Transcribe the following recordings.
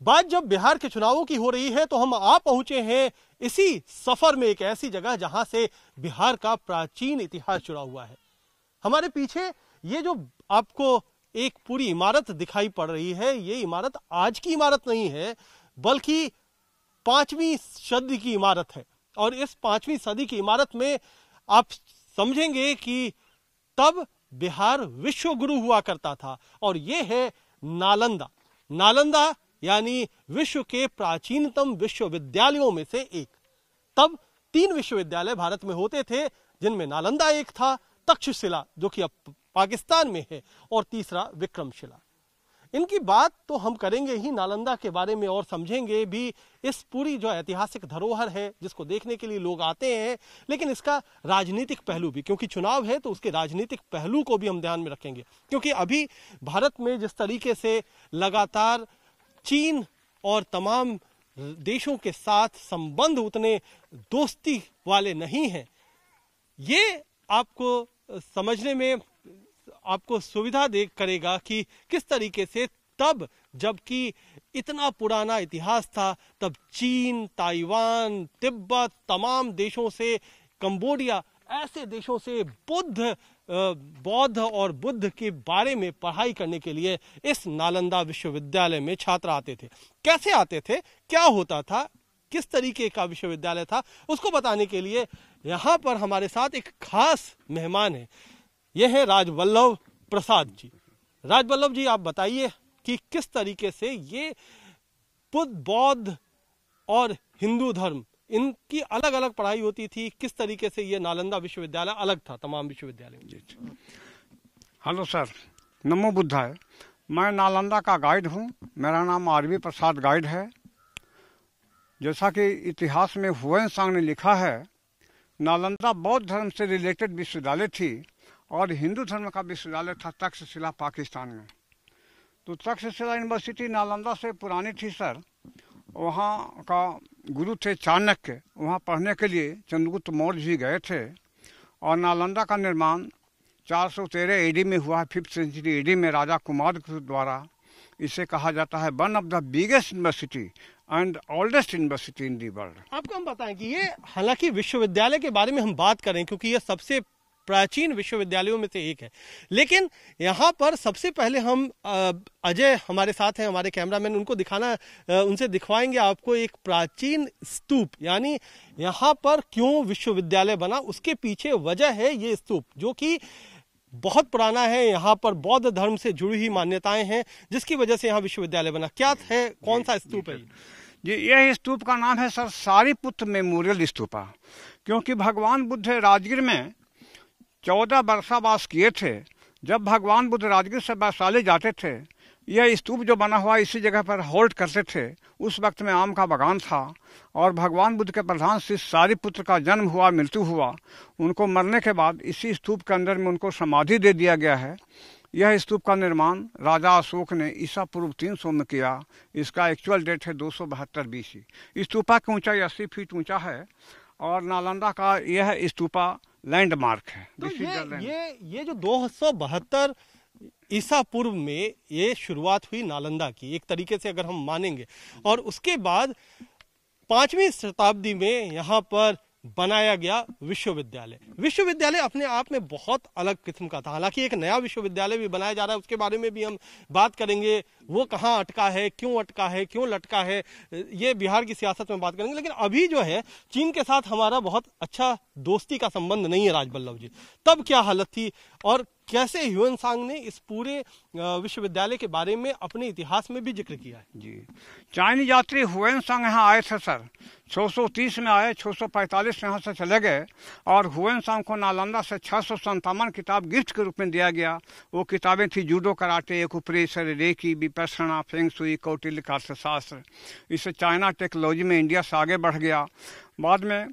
बात जब बिहार के चुनावों की हो रही है तो हम आ पहुंचे हैं इसी सफर में एक ऐसी जगह जहां से बिहार का प्राचीन इतिहास जुड़ा हुआ है। हमारे पीछे ये जो आपको एक पूरी इमारत दिखाई पड़ रही है, ये इमारत आज की इमारत नहीं है बल्कि 5वीं सदी की इमारत है। और इस 5वीं सदी की इमारत में आप समझेंगे कि तब बिहार विश्व गुरु हुआ करता था और ये है नालंदा। नालंदा यानी विश्व के प्राचीनतम विश्वविद्यालयों में से एक। तब 3 विश्वविद्यालय भारत में होते थे, जिनमें नालंदा एक था, तक्षशिला जो कि अब पाकिस्तान में है, और तीसरा विक्रमशिला। इनकी बात तो हम करेंगे ही नालंदा के बारे में और समझेंगे भी इस पूरी जो ऐतिहासिक धरोहर है जिसको देखने के लिए लोग आते हैं, लेकिन इसका राजनीतिक पहलू भी, क्योंकि चुनाव है तो उसके राजनीतिक पहलू को भी हम ध्यान में रखेंगे। क्योंकि अभी भारत में जिस तरीके से लगातार चीन और तमाम देशों के साथ संबंध उतने दोस्ती वाले नहीं हैं, ये आपको समझने में आपको सुविधा दे करेगा कि किस तरीके से तब जबकि इतना पुराना इतिहास था, तब चीन, ताइवान, तिब्बत, तमाम देशों से, कंबोडिया, ऐसे देशों से बौद्ध और बुद्ध के बारे में पढ़ाई करने के लिए इस नालंदा विश्वविद्यालय में छात्र आते थे। कैसे आते थे, क्या होता था, किस तरीके का विश्वविद्यालय था, उसको बताने के लिए यहाँ पर हमारे साथ एक खास मेहमान है। यह है राजवल्लभ प्रसाद जी। राजवल्लभ जी, आप बताइए कि किस तरीके से ये बुद्ध, बौद्ध और हिंदू धर्म, इनकी अलग अलग पढ़ाई होती थी, किस तरीके से ये नालंदा विश्वविद्यालय अलग था तमाम विश्वविद्यालयों से। हेलो सर, नमो बुद्धाय। मैं नालंदा का गाइड हूँ, मेरा नाम आरवी प्रसाद गाइड है। जैसा कि इतिहास में हुएन सांग ने लिखा है, नालंदा बौद्ध धर्म से रिलेटेड विश्वविद्यालय थी और हिंदू धर्म का विश्वविद्यालय था तक्षशिला, पाकिस्तान में। तो तक्षशिला यूनिवर्सिटी नालंदा से पुरानी थी सर। वहाँ का गुरु थे चाणक्य, वहाँ पढ़ने के लिए चंद्रगुप्त मौर्य जी गए थे। और नालंदा का निर्माण 413 एडी में हुआ है, 5th सेंचुरी एडी में राजा कुमारगुप्त द्वारा। इसे कहा जाता है one of the biggest university and oldest university in the world. आपको हम बताएं कि ये, हालांकि विश्वविद्यालय के बारे में हम बात करें क्योंकि ये सबसे प्राचीन विश्वविद्यालयों में से एक है, लेकिन यहाँ पर सबसे पहले हम अजय हमारे साथ हैं, हमारे कैमरामैन, उनको उनसे दिखवाएंगे आपको एक प्राचीन स्तूप, यानी यहाँ पर क्यों विश्वविद्यालय बना, उसके पीछे वजह है ये स्तूप जो कि बहुत पुराना है। यहाँ पर बौद्ध धर्म से जुड़ी हुई मान्यताएं हैं जिसकी वजह से यहाँ विश्वविद्यालय बना। क्या है, कौन सा स्तूप है जी? यह स्तूप का नाम है सर सारीपुत्र मेमोरियल स्तूपा, क्योंकि भगवान बुद्ध राजगीर में 14 वर्षावास किए थे। जब भगवान बुद्ध राजगीर से वैशाली जाते थे, यह स्तूप जो बना हुआ इसी जगह पर होल्ड करते थे। उस वक्त में आम का बागान था और भगवान बुद्ध के प्रधान शिष्य सारीपुत्र का जन्म हुआ, मृत्यु हुआ। उनको मरने के बाद इसी स्तूप के अंदर में उनको समाधि दे दिया गया है। यह स्तूप का निर्माण राजा अशोक ने ईसा पूर्व 300 में किया। इसका एक्चुअल डेट है 272 BC। स्तूपा की ऊंचाई 80 फीट ऊंचा है और नालंदा का यह स्तूपा लैंडमार्क है। तो ये जो 272 ईसा पूर्व में ये शुरुआत हुई नालंदा की, एक तरीके से अगर हम मानेंगे, और उसके बाद 5वीं शताब्दी में यहाँ पर बनाया गया विश्वविद्यालय। विश्वविद्यालय अपने आप में बहुत अलग किस्म का था। हालांकि एक नया विश्वविद्यालय भी बनाया जा रहा है, उसके बारे में भी हम बात करेंगे, वो कहाँ अटका है, क्यों लटका है, ये बिहार की सियासत में बात करेंगे। लेकिन अभी जो है चीन के साथ हमारा बहुत अच्छा दोस्ती का संबंध नहीं है राजवल्लभ जी। तब क्या हालत थी और कैसे ह्यूएन सांग ने इस पूरे विश्वविद्यालय के बारे में अपने इतिहास में भी जिक्र किया है जी। चाइनीज यात्री ह्यूएन सांग यहाँ आए थे सर, 630 में आए, 645 में यहाँ से चले गए और ह्यूएन सांग को नालंदा से 657 किताब गिफ्ट के रूप में दिया गया। वो किताबें थी judo, karate, acupressure, reiki, Vipassana, feng shui, Kautilya Arthashastra. इससे चाइना टेक्नोलॉजी में इंडिया से आगे बढ़ गया। बाद में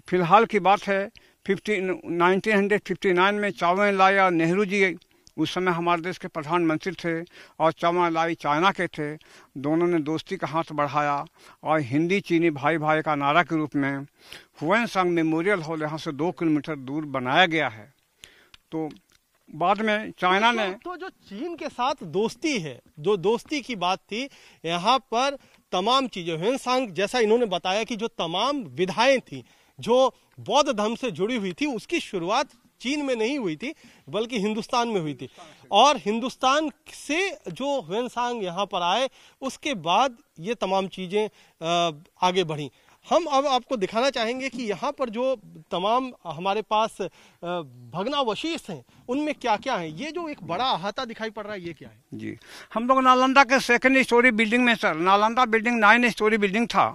फिलहाल की बात है 1959 में चाओ लाई और नेहरू जी उस समय हमारे देश के प्रधानमंत्री थे और चाओ लाई चाइना के थे। दोनों ने दोस्ती का हाथ बढ़ाया और हिंदी चीनी भाई भाई का नारा के रूप में ह्यूएन सांग मेमोरियल हॉल यहाँ से 2 किलोमीटर दूर बनाया गया है। तो बाद में चाइना ने तो जो चीन के साथ दोस्ती है, जो दोस्ती की बात थी, यहाँ पर तमाम चीजें ह्वेनसांग जैसा इन्होंने बताया कि जो तमाम विधाएं थी जो बौद्ध धर्म से जुड़ी हुई थी, उसकी शुरुआत चीन में नहीं हुई थी बल्कि हिंदुस्तान में हुई थी। और हिंदुस्तान से जो ह्वेनसांग यहाँ पर आए उसके बाद ये तमाम चीजें आगे बढ़ी। हम अब आपको दिखाना चाहेंगे कि यहाँ पर जो तमाम हमारे पास भग्नावशेष हैं उनमें क्या क्या है। ये जो एक बड़ा अहाता दिखाई पड़ रहा है, ये क्या है? जी, हम लोग नालंदा के 2nd स्टोरी बिल्डिंग में sir, Nalanda building 9 story building था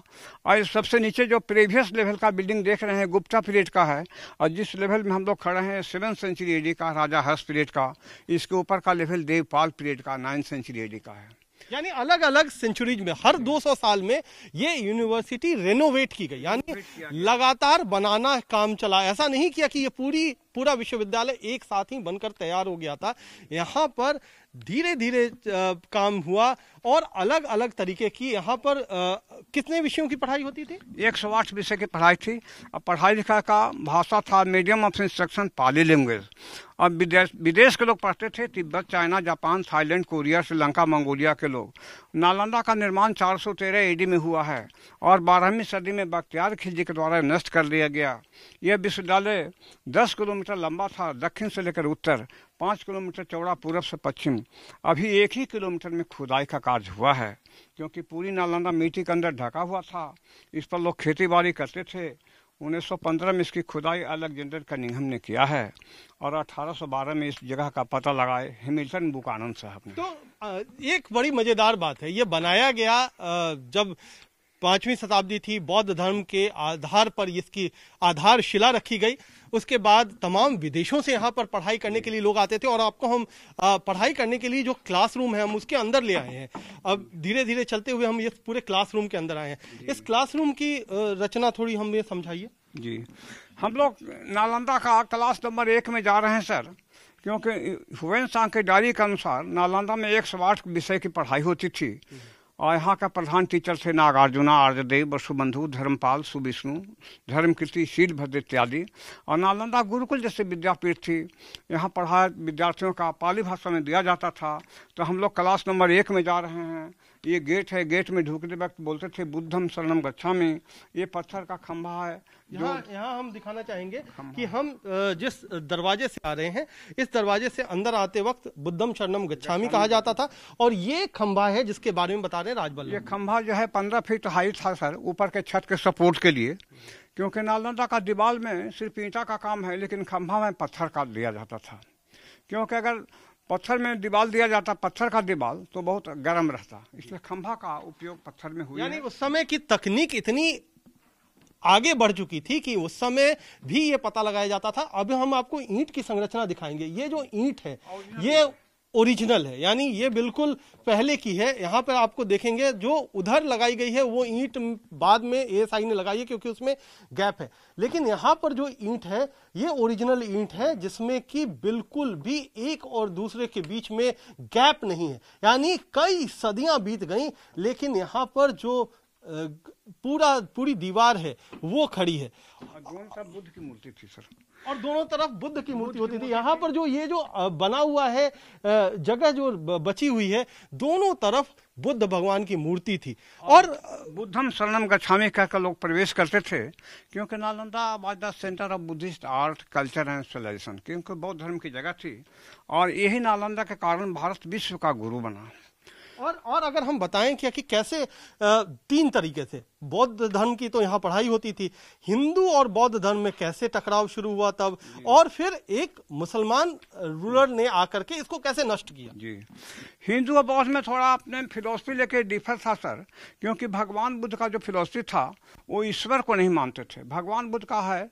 और सबसे नीचे जो प्रीवियस लेवल का बिल्डिंग देख रहे हैं गुप्ता पीरियड का है, और जिस लेवल में हम लोग खड़े हैं 7th सेंचुरी एडी का, राजा हर्ष पीरियड का। इसके ऊपर का लेवल देवपाल पीरियड का 9th सेंचुरी एडी का है। यानी अलग अलग सेंचुरीज में हर 200 साल में ये यूनिवर्सिटी रेनोवेट की गई, यानी लगातार बनाना काम चला। ऐसा नहीं किया कि ये पूरा विश्वविद्यालय एक साथ ही बनकर तैयार हो गया था। यहाँ पर धीरे धीरे काम हुआ और अलग अलग तरीके की यहाँ पर कितने विषयों की पढ़ाई होती थी? 108 विषय की पढ़ाई थी। अब पढ़ाई लिखाई का भाषा था medium of instruction Pali language. अब विदेश के लोग पढ़ते थे, Tibet, China, Japan, Thailand, Korea, Sri Lanka, Mongolia के लोग। नालंदा का निर्माण 413 एडी में हुआ है और 12वीं सदी में बख्तियार खिलजी के द्वारा नष्ट कर दिया गया। यह विश्वविद्यालय 10 किलोमीटर लंबा था दक्षिण से लेकर उत्तर, 5 किलोमीटर चौड़ा पूरब से पश्चिम। अभी 1 ही किलोमीटर में खुदाई का कार्य हुआ है क्योंकि पूरी नालंदा मिट्टी के अंदर ढका हुआ था। इस पर लोग खेती बाड़ी करते थे। 1915 में इसकी खुदाई अलेक्जेंडर कनिंघम ने किया है और 1812 में इस जगह का पता लगाए हैमिल्टन बुकानन साहब ने। तो एक बड़ी मजेदार बात है, ये बनाया गया जब 5वीं शताब्दी थी, बौद्ध धर्म के आधार पर इसकी आधारशिला रखी गई। उसके बाद तमाम विदेशों से यहाँ पर पढ़ाई करने के लिए लोग आते थे और आपको हम पढ़ाई करने के लिए जो क्लासरूम है हम उसके अंदर ले आए हैं। अब धीरे धीरे चलते हुए हम इस पूरे क्लासरूम के अंदर आए हैं। इस क्लासरूम की रचना थोड़ी हमें समझाइए। जी, हम लोग नालंदा का क्लास नंबर 1 में जा रहे हैं सर, क्योंकि ह्वेनसांग के डायरी के अनुसार नालंदा में 108 विषय की पढ़ाई होती थी और यहाँ का प्रधान टीचर थे नागार्जुना, आर्यदेव, वसुबंधु, धर्मपाल, सुविष्णु, धर्मकीर्ति, शीलभद्र इत्यादि। और नालंदा गुरुकुल जैसे विद्यापीठ थी। यहाँ पढ़ाई विद्यार्थियों का पाली भाषा में दिया जाता था। तो हम लोग क्लास नंबर 1 में जा रहे हैं। ये गेट है, गेट में ढुकते वक्त बोलते थे बुद्धम शरणम गच्छामि। ये पत्थर का खंभा है। यहाँ हम दिखाना चाहेंगे कि हम जिस दरवाजे से आ रहे हैं इस दरवाजे से अंदर आते वक्त बुद्धम शरणम गच्छामि कहा जाता था। और ये खंभा है जिसके बारे में बता रहे हैं राजबल्लभ। ये खंभा जो है 15 फीट हाइट था सर, ऊपर के छत के सपोर्ट के लिए, क्योंकि नालंदा का दीवार में सिर्फ ईंटा का काम है लेकिन खंभा में पत्थर का दिया जाता था। क्योंकि अगर पत्थर में दीवार दिया जाता, पत्थर का दीवार, तो बहुत गर्म रहता, इसलिए खंभा का उपयोग पत्थर में हुआ। यानी उस समय की तकनीक इतनी आगे बढ़ चुकी थी कि उस समय भी ये पता लगाया जाता था। अब हम आपको ईंट की संरचना दिखाएंगे। ये जो ईंट है ये ओरिजिनल है, यानी ये बिल्कुल पहले की है। यहाँ पर आपको देखेंगे जो उधर लगाई गई है वो ईंट बाद में एएसआई ने लगाई है क्योंकि उसमें गैप है। लेकिन यहाँ पर जो ईंट है ये ओरिजिनल ईंट है जिसमें कि बिल्कुल भी एक और दूसरे के बीच में गैप नहीं है। यानी कई सदियां बीत गई लेकिन यहाँ पर जो पूरी दीवार है वो खड़ी है। दोनों तरफ बुद्ध की मूर्ति थी सर, और दोनों तरफ बुद्ध की मूर्ति होती थी। यहाँ पर जो ये जो बना हुआ है जगह जो बची हुई है दोनों तरफ बुद्ध भगवान की मूर्ति थी। और बुद्धम शरणम गच्छामि कहकर लोग प्रवेश करते थे क्योंकि Nalanda was the centre of Buddhist art, culture and civilisation, क्योंकि बौद्ध धर्म की जगह थी और यही नालंदा के कारण भारत विश्व का गुरु बना। और अगर हम बताएं कि कैसे 3 तरीके से बौद्ध धर्म की तो यहाँ पढ़ाई होती थी, हिंदू और बौद्ध धर्म में कैसे टकराव शुरू हुआ तब, और फिर एक मुसलमान रूलर ने आकर के इसको कैसे नष्ट किया। जी, हिंदू और बौद्ध में थोड़ा अपने फिलॉसफी लेके डिफर था सर, क्योंकि भगवान बुद्ध का जो फिलॉसफी था वो ईश्वर को नहीं मानते थे। भगवान बुद्ध का है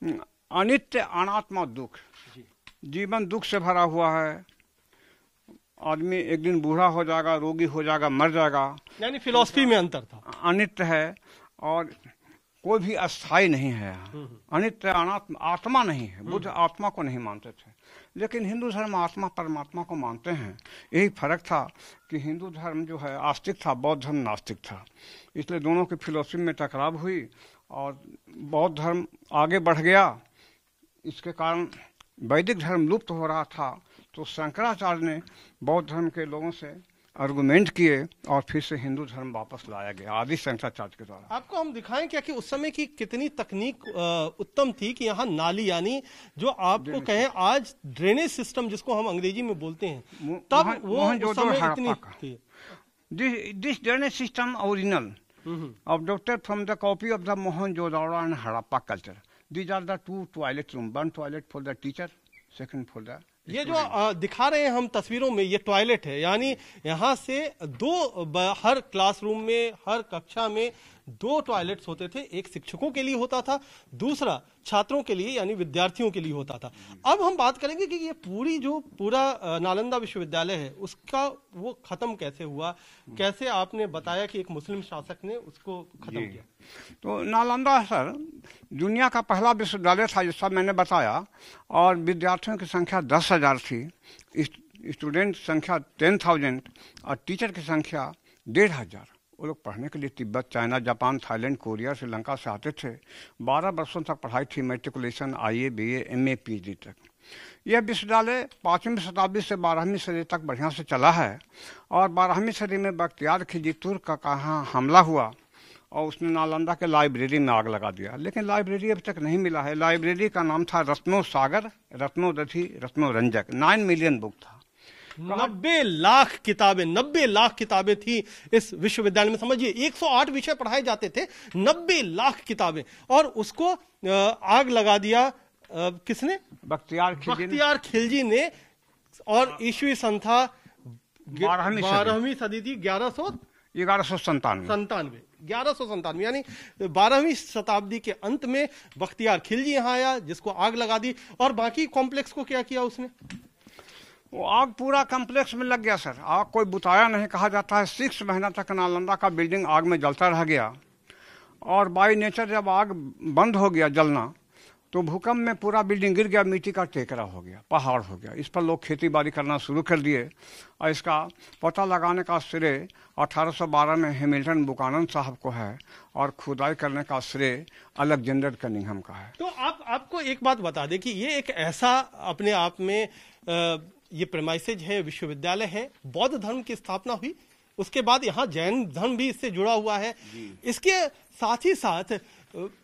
अनित्य, अनात्मा, दुख, जीवन दुख से भरा हुआ है। आदमी एक दिन बूढ़ा हो जाएगा, रोगी हो जाएगा, मर जाएगा। यानी फिलॉसफी में अंतर था। अनित्य है और कोई भी अस्थाई नहीं है। अनित्य, अनात्मा, आत्मा नहीं है। बुद्ध आत्मा को नहीं मानते थे लेकिन हिंदू धर्म आत्मा परमात्मा को मानते हैं। यही फर्क था कि हिंदू धर्म जो है आस्तिक था, बौद्ध धर्म नास्तिक था। इसलिए दोनों की फिलॉसफी में टकराव हुई और बौद्ध धर्म आगे बढ़ गया। इसके कारण वैदिक धर्म लुप्त हो रहा था तो शंकराचार्य ने बौद्ध धर्म के लोगों से आर्गुमेंट किए और फिर से हिंदू धर्म वापस लाया गया आदि शंकराचार्य के द्वारा। आपको हम दिखाएं क्या कि उस समय की कितनी तकनीक उत्तम थी कि यहाँ नाली, यानी जो आपको कहें आज ड्रेनेज सिस्टम जिसको हम अंग्रेजी में बोलते हैं, तब वो उस समय इतनी थी। This drainage system original adopted from the copy of the Mohenjo-daro and Harappa culture. These are the two toilet rooms, one toilet for the teacher, second for the ये जो दिखा रहे हैं हम तस्वीरों में, ये टॉयलेट है, यानी यहाँ से हर क्लासरूम में, हर कक्षा में 2 टॉयलेट्स होते थे। एक शिक्षकों के लिए होता था, दूसरा छात्रों के लिए यानी विद्यार्थियों के लिए होता था। अब हम बात करेंगे कि ये पूरा नालंदा विश्वविद्यालय है, उसका वो खत्म कैसे हुआ, कैसे आपने बताया कि एक मुस्लिम शासक ने उसको खत्म किया। तो नालंदा सर दुनिया का पहला विश्वविद्यालय था जैसा मैंने बताया, और विद्यार्थियों की संख्या 10,000 थी, स्टूडेंट संख्या 10,000 और टीचर की संख्या 1,500। वो लोग पढ़ने के लिए Tibet, China, Japan, Thailand, Korea, Sri Lanka से आते थे। 12 वर्षों तक पढ़ाई थी, matriculation, IA, BA, MA, PhD तक। यह विश्वविद्यालय 5वीं शताब्दी से 12वीं सदी तक बढ़िया से चला है, और 12वीं सदी में बख्तियार खिलजी तुर्क का कहाँ हमला हुआ और उसने नालंदा के लाइब्रेरी में आग लगा दिया, लेकिन लाइब्रेरी अभी तक नहीं मिला है। लाइब्रेरी का नाम था रत्नो सागर, रत्नोदधि, रत्नोरंजक। 9 मिलियन बुक था, 90 लाख किताबें, 90 लाख किताबें थी इस विश्वविद्यालय में। समझिए 108 विषय पढ़ाए जाते थे, 90 लाख किताबें, और उसको आग लगा दिया किसने? बख्तियार खिलजी ने। और ईस्वी सन था 12वीं सदी थी, 1197, यानी 12वीं शताब्दी के अंत में बख्तियार खिलजी यहाँ आया, जिसको आग लगा दी। और बाकी कॉम्प्लेक्स को क्या किया उसने? वो आग पूरा कॉम्प्लेक्स में लग गया सर। आग कोई बुताया नहीं, कहा जाता है 6 महीना तक नालंदा का बिल्डिंग आग में जलता रह गया। और बाई नेचर जब आग बंद हो गया जलना, तो भूकंप में पूरा बिल्डिंग गिर गया, मिट्टी का टेकरा हो गया, पहाड़ हो गया। इस पर लोग खेती बाड़ी करना शुरू कर दिए, और इसका पता लगाने का श्रेय 1812 में हैमिल्टन बुकानन साहब को है, और खुदाई करने का श्रेय अलेक्जेंडर कनिंघम का है। तो आपको एक बात बता दें कि ये एक ऐसा अपने आप में ये प्रेमाइसेज है, विश्वविद्यालय है, बौद्ध धर्म की स्थापना हुई, उसके बाद यहाँ जैन धर्म भी इससे जुड़ा हुआ है। इसके साथ ही साथ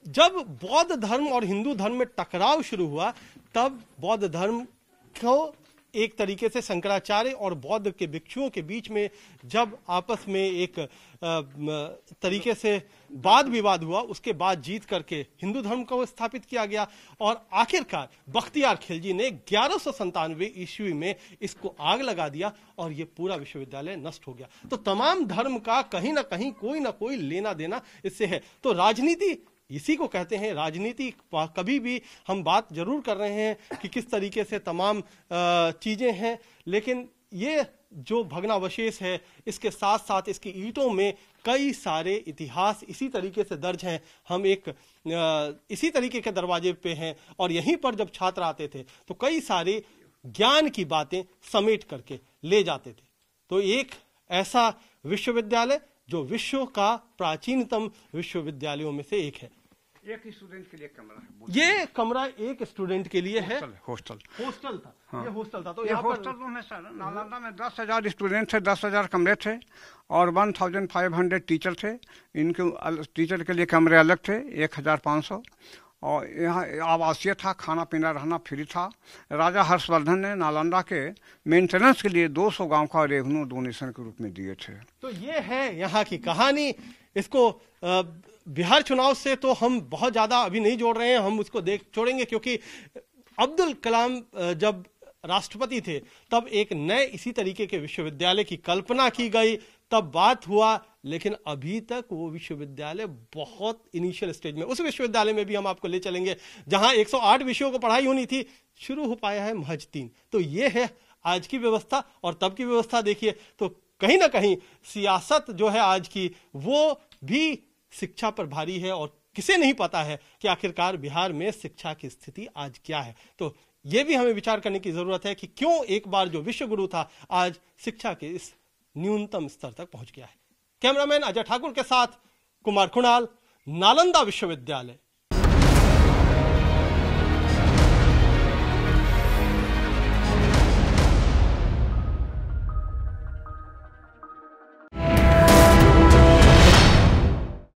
जब बौद्ध धर्म और हिंदू धर्म में टकराव शुरू हुआ, तब बौद्ध धर्म को एक तरीके से शंकराचार्य और बौद्ध के भिक्षुओं के बीच में जब आपस में एक तरीके से वाद विवाद हुआ, उसके बाद जीत करके हिंदू धर्म को स्थापित किया गया। और आखिरकार बख्तियार खिलजी ने 1197 ईस्वी में इसको आग लगा दिया, और ये पूरा विश्वविद्यालय नष्ट हो गया। तो तमाम धर्म का कहीं ना कहीं कोई ना कोई लेना देना इससे है। तो राजनीति इसी को कहते हैं, राजनीति। कभी भी हम बात जरूर कर रहे हैं कि किस तरीके से तमाम चीजें हैं, लेकिन ये जो भग्नावशेष है, इसके साथ साथ इसकी ईंटों में कई सारे इतिहास इसी तरीके से दर्ज हैं। हम एक इसी तरीके के दरवाजे पे हैं, और यहीं पर जब छात्र आते थे तो कई सारे ज्ञान की बातें समेट करके ले जाते थे। तो एक ऐसा विश्वविद्यालय जो विश्व का प्राचीनतम विश्वविद्यालयों में से एक है। एक स्टूडेंट के लिए कमरा है, ये कमरा एक स्टूडेंट के लिए है। हॉस्टल था। हाँ। ये हॉस्टल था। तो ये हॉस्टल रूम है सर। नालंदा में 10,000 स्टूडेंट थे, 10,000 कमरे थे, और 1,500 टीचर थे। इनके टीचर के लिए कमरे अलग थे, 1,500। और यहाँ आवासीय था, खाना पीना रहना फ्री था। राजा हर्षवर्धन ने नालंदा के मेंटेनेंस के लिए 200 गांव का रेवेन्यू डोनेशन के रूप में दिए थे। तो ये है यहाँ की कहानी। इसको बिहार चुनाव से तो हम बहुत ज्यादा अभी नहीं जोड़ रहे हैं, हम उसको छोड़ेंगे, क्योंकि अब्दुल कलाम जब राष्ट्रपति थे तब एक नए इसी तरीके के विश्वविद्यालय की कल्पना की गई, तब बात हुआ, लेकिन अभी तक वो विश्वविद्यालय बहुत इनिशियल स्टेज में। उस विश्वविद्यालय में भी हम आपको ले चलेंगे जहां 108 विषयों को पढ़ाई होनी थी, शुरू हो पाया है महज 3। तो ये है आज की व्यवस्था, और तब की व्यवस्था देखिए। तो कहीं ना कहीं सियासत जो है आज की, वो भी शिक्षा पर भारी है, और किसे नहीं पता है कि आखिरकार बिहार में शिक्षा की स्थिति आज क्या है। तो यह भी हमें विचार करने की जरूरत है कि क्यों एक बार जो विश्व गुरु था आज शिक्षा के इस न्यूनतम स्तर तक पहुंच गया है। कैमरामैन अजय ठाकुर के साथ कुमार कुणाल, नालंदा विश्वविद्यालय।